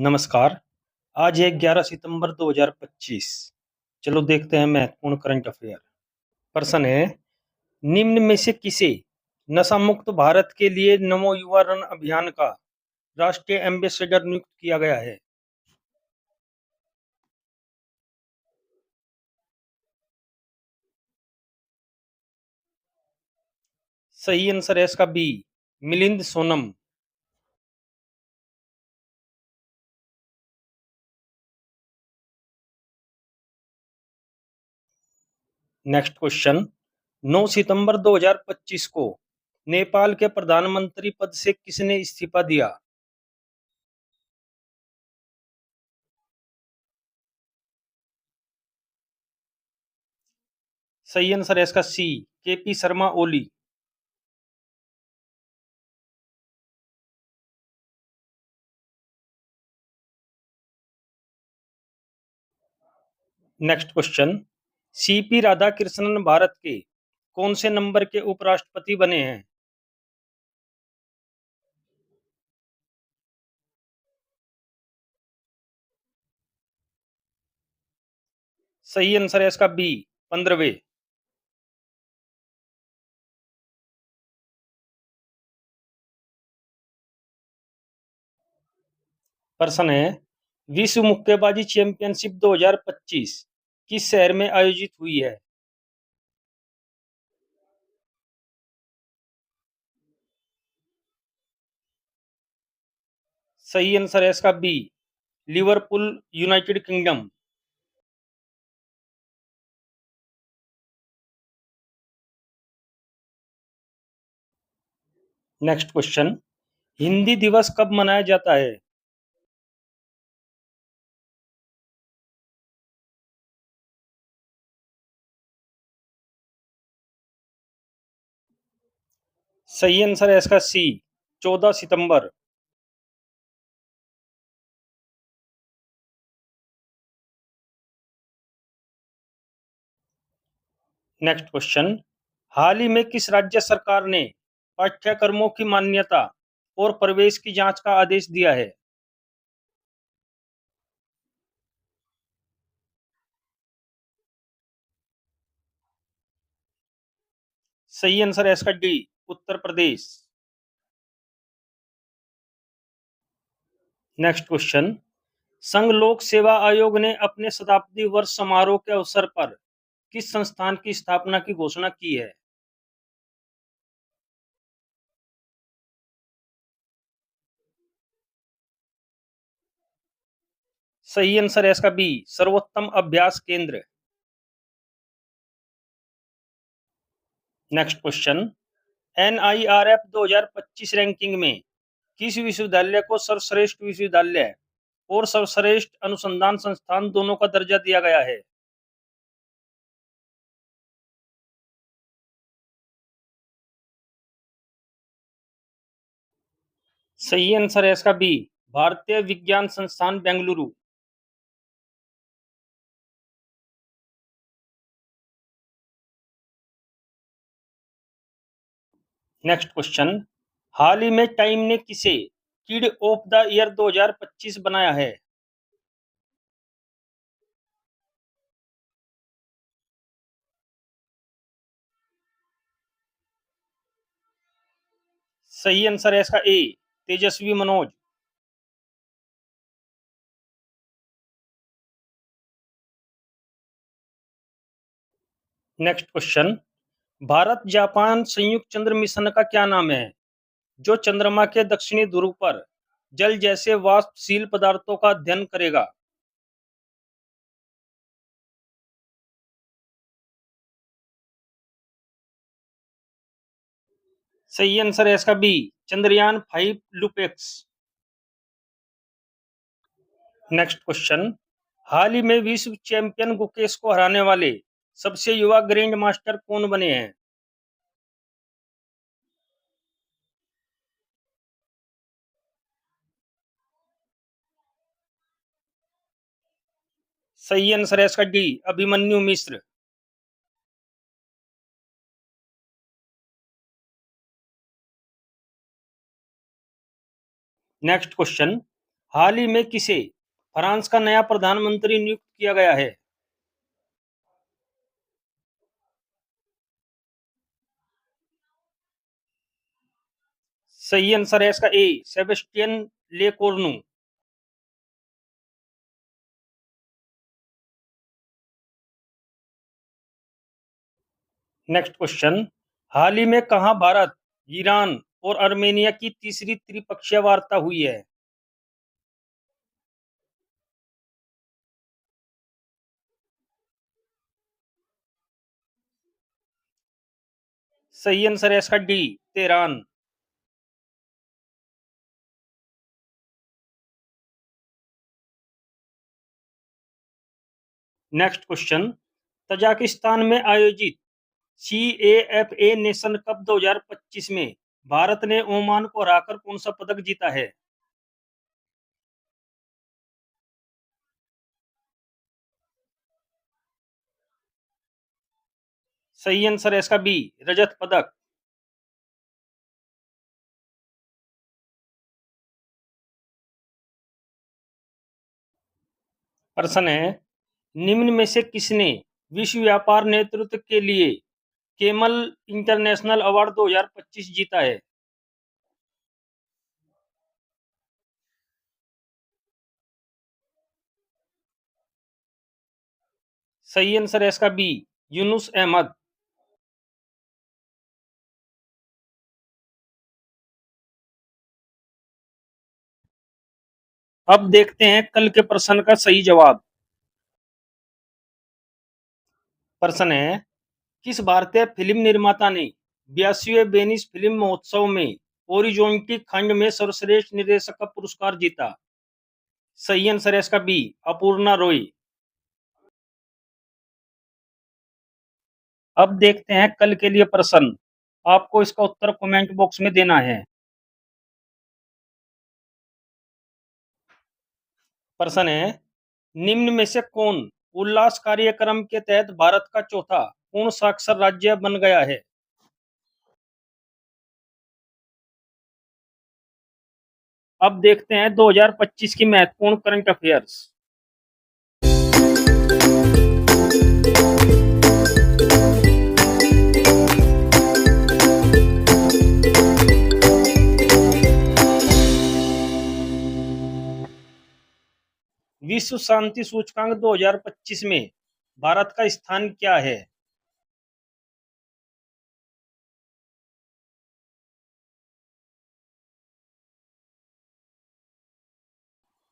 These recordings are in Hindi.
नमस्कार। आज है 11 सितंबर 2025। चलो देखते हैं महत्वपूर्ण करंट अफेयर। प्रश्न है, निम्न में से किसे नशा मुक्त भारत के लिए नमो युवा रन अभियान का राष्ट्रीय एम्बेसडर नियुक्त किया गया है? सही आंसर है इसका B, Milind Sonam. Next question, 9 सितंबर 2025 को नेपाल के प्रधानमंत्री पद से किसने इस्तीफा दिया? सही आंसर है इसका C, K P Sharma Oli. Next question, C P Radhakrishnan Bharat के कौन से नंबर के उपराष्ट्रपति बने हैं? सही आंसर है इसका बी, 15वें। प्रश्न है, विश्व मुक्केबाजी चैंपियनशिप 2025 किस शहर में आयोजित हुई है? सही आंसर है इसका B, Liverpool, United Kingdom. Next question, Hindi दिवस कब मनाया जाता है? सही आंसर है इसका सी, 14 सितंबर। नेक्स्ट क्वेश्चन, हाल ही में किस राज्य सरकार ने पाठ्यक्रमों की मान्यता और प्रवेश की जांच का आदेश दिया है? सही आंसर है इसका D, Uttar Pradesh. Next question, संघ लोक सेवा आयोग ने अपने शताब्दी वर्ष समारोह के अवसर पर किस संस्थान की स्थापना की घोषणा की है? सही आंसर है इसका बी, सर्वोत्तम अभ्यास केंद्र। नेक्स्ट क्वेश्चन, एनआईआरएफ 2025 रैंकिंग में किस विश्वविद्यालय को सर्वश्रेष्ठ विश्वविद्यालय और सर्वश्रेष्ठ अनुसंधान संस्थान दोनों का दर्जा दिया गया है? सही आंसर है इसका बी, भारतीय विज्ञान संस्थान बेंगलुरु। नेक्स्ट क्वेश्चन, हाल ही में टाइम ने किसे किड ऑफ द ईयर 2025 बनाया है? सही आंसर है इसका A, Tejaswi Manoj. Next question, Bharat Japan संयुक्त चंद्र मिशन का क्या नाम है जो चंद्रमा के दक्षिणी ध्रुव पर जल जैसे वाष्पशील पदार्थों का अध्ययन करेगा? सही आंसर है इसका B, Chandrayaan 5 LUPEX. Next question, हाल ही में विश्व चैंपियन गुकेश को हराने वाले सबसे युवा ग्रैंड मास्टर कौन बने हैं? सही आंसर है इसका डी, अभिमन्यु मिश्र। नेक्स्ट क्वेश्चन, हाल ही में किसे फ्रांस का नया प्रधानमंत्री नियुक्त किया गया है? सही आंसर है इसका ए, सेबेस्टियन लेकोर्नु। नेक्स्ट क्वेश्चन, हाल ही में कहां भारत, ईरान और आर्मेनिया की तीसरी त्रिपक्षीय वार्ता हुई है? सही आंसर है इसका D, Tehran. Next question, Tajikistan में आयोजित CAFA नेशन कप 2025 में भारत ने ओमान को हराकर कौन सा पदक जीता है? सही आंसर है इसका बी, रजत पदक। प्रश्न है, निम्न में से किसने विश्व व्यापार नेतृत्व के लिए केमल इंटरनेशनल अवार्ड 2025 जीता है? सही आंसर है इसका बी, यूनुस अहमद। अब देखते हैं कल के प्रश्न का सही जवाब। प्रश्न है, किस भारतीय फिल्म निर्माता ने 82वें वेनिस फिल्म महोत्सव में ओरिजोंटी खंड में सर्वश्रेष्ठ निर्देशक का पुरस्कार जीता? सही आंसर है इसका बी, अपूर्णा रॉय। अब देखते हैं कल के लिए प्रश्न, आपको इसका उत्तर कमेंट बॉक्स में देना है। प्रश्न है, निम्न में से कौन उल्लास कार्यक्रम के तहत भारत का चौथा पूर्ण साक्षर राज्य बन गया है? अब देखते हैं 2025 की महत्वपूर्ण करंट अफेयर्स। विश्व शांति सूचकांक 2025 में भारत का स्थान क्या है?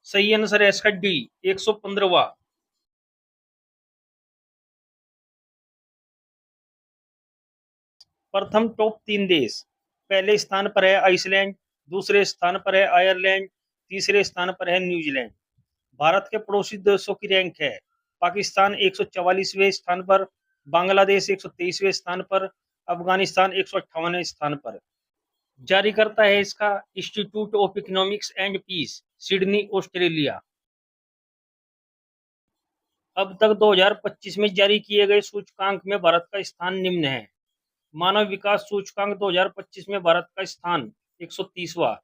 सही आंसर है इसका डी, 115वां। प्रथम टॉप तीन देश, पहले स्थान पर है आइसलैंड, दूसरे स्थान पर है आयरलैंड, तीसरे स्थान पर है न्यूजीलैंड। भारत के पड़ोसी देशों की रैंक है, पाकिस्तान 144वें स्थान पर, बांग्लादेश 123वें स्थान पर, अफगानिस्तान 158वें स्थान पर। जारी करता है इसका Institute of Economics and Peace, Sydney, Australia. अब तक 2025 में जारी किए गए सूचकांक में भारत का स्थान निम्न है। मानव विकास सूचकांक 2025 में भारत का स्थान 130वां।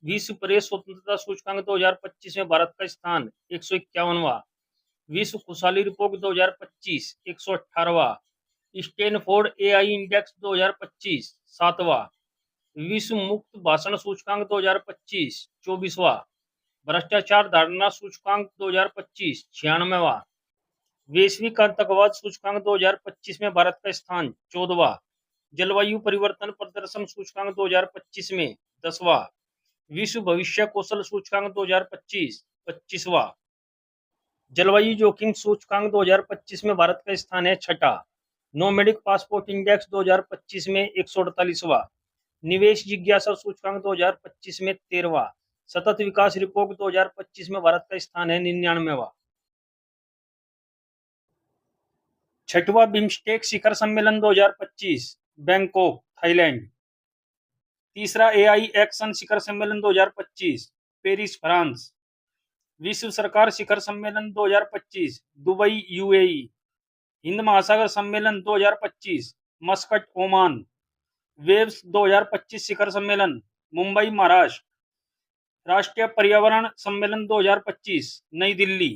विश्व प्रेस स्वतंत्रता सूचकांक 2025 में भारत का स्थान 151वां। विश्व खुशहाली रिपोर्ट 2025 118वां। स्टैनफोर्ड एआई इंडेक्स 2025 7वां। विश्व मुक्त भाषण सूचकांक 2025 24वां। भ्रष्टाचार धारणा सूचकांक 2025 96वां। वैश्विक आतंकवाद सूचकांक 2025 में भारत का स्थान 14वां। जलवायु परिवर्तन प्रदर्शन सूचकांक 2025 में 10वां। विश्व भविष्य कौशल सूचकांक 2025 25वां। जलवायु जोखिम सूचकांक 2025 में भारत का स्थान है छठा। नोमैडिक पासपोर्ट इंडेक्स 2025 में 148वां। निवेश जिज्ञासा सूचकांक 2025 में 13वां। सतत विकास रिपोर्ट 2025 में भारत का स्थान है 99वां। छठवां बिम्स्टेक शिखर सम्मेलन 2025 बैंकॉक, थाईलैंड। तीसरा एआई एक्शन शिखर सम्मेलन 2025 पेरिस, फ्रांस। विश्व सरकार शिखर सम्मेलन 2025 दुबई, यूएई। हिंद महासागर सम्मेलन 2025 मस्कट, ओमान। वेव्स 2025 शिखर सम्मेलन मुंबई, महाराष्ट्र। राष्ट्रीय पर्यावरण सम्मेलन 2025 नई दिल्ली।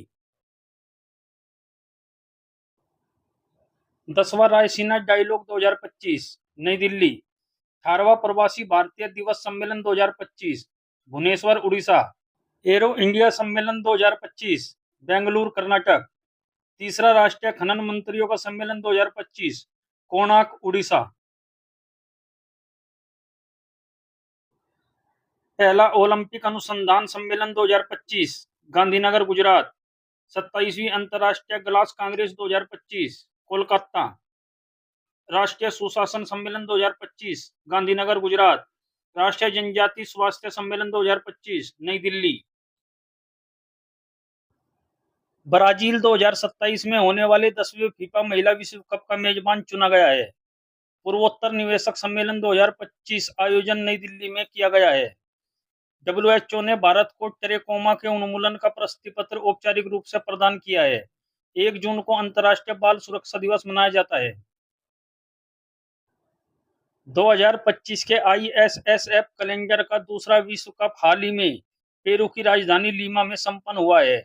10वां रायसीना डायलॉग 2025 नई दिल्ली। 18वां प्रवासी भारतीय दिवस सम्मेलन 2025 भुवनेश्वर उड़ीसा। एरो इंडिया सम्मेलन 2025 बेंगलुरु कर्नाटक। तीसरा राष्ट्रीय खनन मंत्रियों का सम्मेलन 2025 कोणार्क उड़ीसा। पहला ओलंपिक अनुसंधान सम्मेलन 2025 गांधीनगर गुजरात। 27वीं अंतर्राष्ट्रीय ग्लास कांग्रेस 2025 कोलकाता। राष्ट्रीय सुशासन सम्मेलन 2025 गांधीनगर गुजरात। राष्ट्रीय जनजाति स्वास्थ्य सम्मेलन 2025 नई दिल्ली। ब्राजील 2027 में होने वाले 10वें फीफा महिला विश्व कप का मेजबान चुना गया है। पूर्वोत्तर निवेशक सम्मेलन 2025 आयोजन नई दिल्ली में किया गया है। WHO ने भारत को ट्रेकोमा के उन्मूलन का प्रशस्ति पत्र औपचारिक रूप से प्रदान किया है। 1 जून को अंतर्राष्ट्रीय बाल सुरक्षा दिवस मनाया जाता है। 2025 के ISSF कैलेंडर का दूसरा विश्व कप हाल ही में पेरू की राजधानी लीमा में संपन्न हुआ है।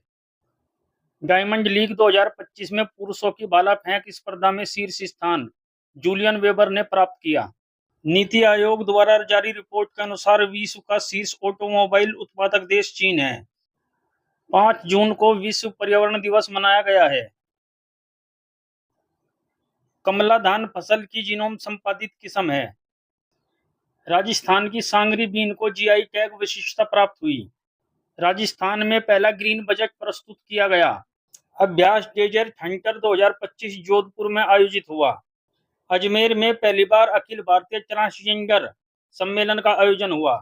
डायमंड लीग 2025 में पुरुषों की भाला फेंक स्पर्धा में शीर्ष स्थान जूलियन वेबर ने प्राप्त किया। नीति आयोग द्वारा जारी रिपोर्ट के अनुसार विश्व का शीर्ष ऑटोमोबाइल उत्पादक देश चीन है। 5 जून को विश्व पर्यावरण दिवस मनाया गया है। कमला धान फसल की जीनोम संपादित किस्म है। राजस्थान की सांगरी बीन को GI टैग विशिष्टता प्राप्त हुई। राजस्थान में पहला ग्रीन बजट प्रस्तुत किया गया। अभ्यास डेजर्ट हंटर 2025 जोधपुर में आयोजित हुआ। अजमेर में पहली बार अखिल भारतीय ट्रांसजेंडर सम्मेलन का आयोजन हुआ।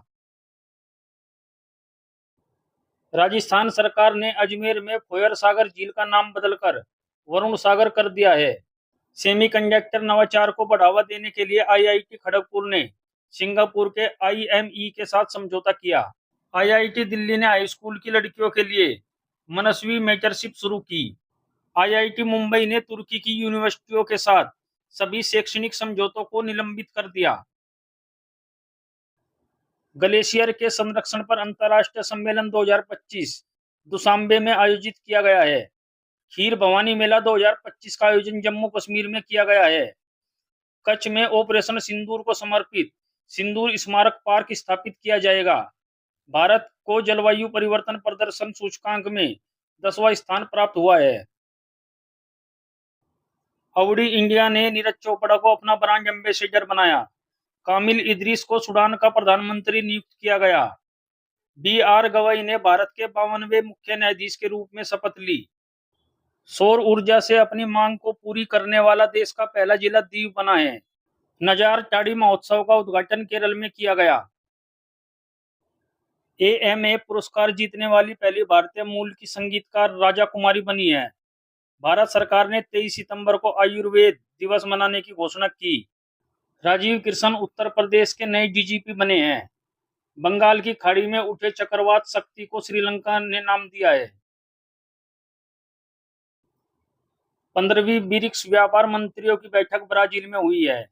राजस्थान सरकार ने अजमेर में फोयर सागर झील का नाम बदलकर वरुण सागर कर दिया है। सेमीकंडक्टर नवाचार को बढ़ावा देने के लिए IIT खड़गपुर ने सिंगापुर के IME के साथ समझौता किया। IIT दिल्ली ने हाई स्कूल की लड़कियों के लिए मनस्वी मेंटरशिप शुरू की। IIT मुंबई ने तुर्की की यूनिवर्सिटियों के साथ सभी शैक्षणिक समझौतों को निलंबित कर दिया। ग्लेशियर के संरक्षण पर अंतर्राष्ट्रीय सम्मेलन 2025 दुशांबे में आयोजित किया गया है। खीर भवानी मेला 2025 का आयोजन जम्मू कश्मीर में किया गया है। कच्छ में ऑपरेशन सिंदूर को समर्पित सिंदूर स्मारक पार्क स्थापित किया जाएगा। भारत को जलवायु परिवर्तन प्रदर्शन सूचकांक में 10वां स्थान प्राप्त हुआ है। अवडी इंडिया ने नीरज चोपड़ा को अपना ब्रांड एम्बेसडर बनाया। कामिल इदरीस को सूडान का प्रधानमंत्री नियुक्त किया गया। BR गवई ने भारत के 52वें मुख्य न्यायाधीश के रूप में शपथ ली। सौर ऊर्जा से अपनी मांग को पूरी करने वाला देश का पहला जिला दीव बना है। नजार टाड़ी महोत्सव का उद्घाटन केरल में किया गया। AMA पुरस्कार जीतने वाली पहली भारतीय मूल की संगीतकार राजा कुमारी बनी है। भारत सरकार ने 23 सितंबर को आयुर्वेद दिवस मनाने की घोषणा की। राजीव कृष्ण उत्तर प्रदेश के नए DGP बने हैं। बंगाल की खाड़ी में उठे चक्रवात शक्ति को श्रीलंका ने नाम दिया है। 15वीं ब्रिक्स व्यापार मंत्रियों की बैठक ब्राजील में हुई है।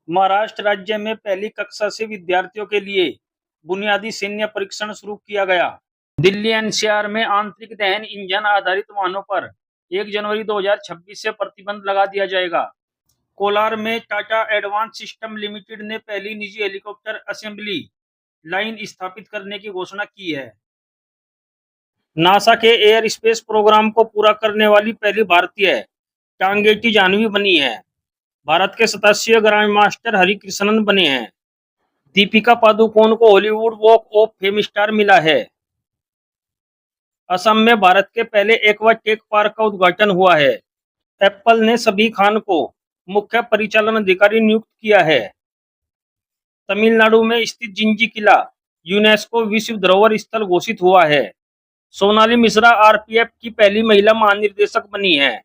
महाराष्ट्र राज्य में पहली कक्षा से विद्यार्थियों के लिए बुनियादी सैन्य परीक्षण शुरू किया गया। दिल्ली NCR में आंतरिक दहन इंजन आधारित वाहनों पर 1 जनवरी 2026 से प्रतिबंध लगा दिया जाएगा। कोलार में टाटा एडवांस सिस्टम लिमिटेड ने पहली निजी हेलीकॉप्टर असेंबली लाइन स्थापित करने की घोषणा की है। नासा के एयर स्पेस प्रोग्राम को पूरा करने वाली पहली भारतीय टांगेटी जाह्नवी बनी है। भारत के 87 ग्रैंड मास्टर हरिकृष्णन बने हैं। दीपिका पादुकोण को Hollywood walk of fame star मिला है। असम में भारत के पहले एक्वा टेक पार्क का उद्घाटन हुआ है। एप्पल ने सभी खान को मुख्य परिचालन अधिकारी नियुक्त किया है। तमिलनाडु में स्थित जिंजी किला यूनेस्को विश्व धरोहर स्थल घोषित हुआ है। सोनाली मिश्रा RPF की पहली महिला महानिदेशक बनी है।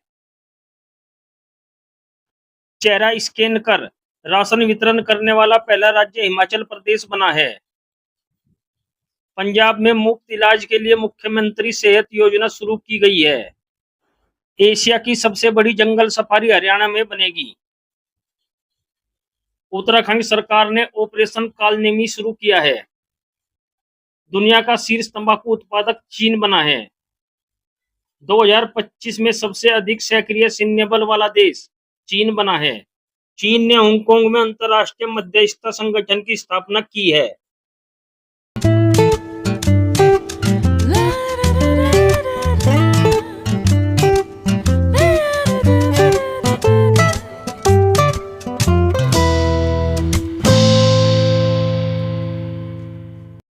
चेहरा स्कैन कर राशन वितरण करने वाला पहला राज्य हिमाचल प्रदेश बना है। पंजाब में मुफ्त इलाज के लिए मुख्यमंत्री सेहत योजना शुरू की गई है। एशिया की सबसे बड़ी जंगल सफारी हरियाणा में बनेगी। उत्तराखंड सरकार ने ऑपरेशन कालनेमी शुरू किया है। दुनिया का शीर्ष तंबाकू उत्पादक चीन बना है। 2025 में सबसे अधिक सक्रिय सैन्य बल वाला देश चीन बना है। चीन ने हांगकांग में अंतर्राष्ट्रीय मध्यस्थता संगठन की स्थापना की है।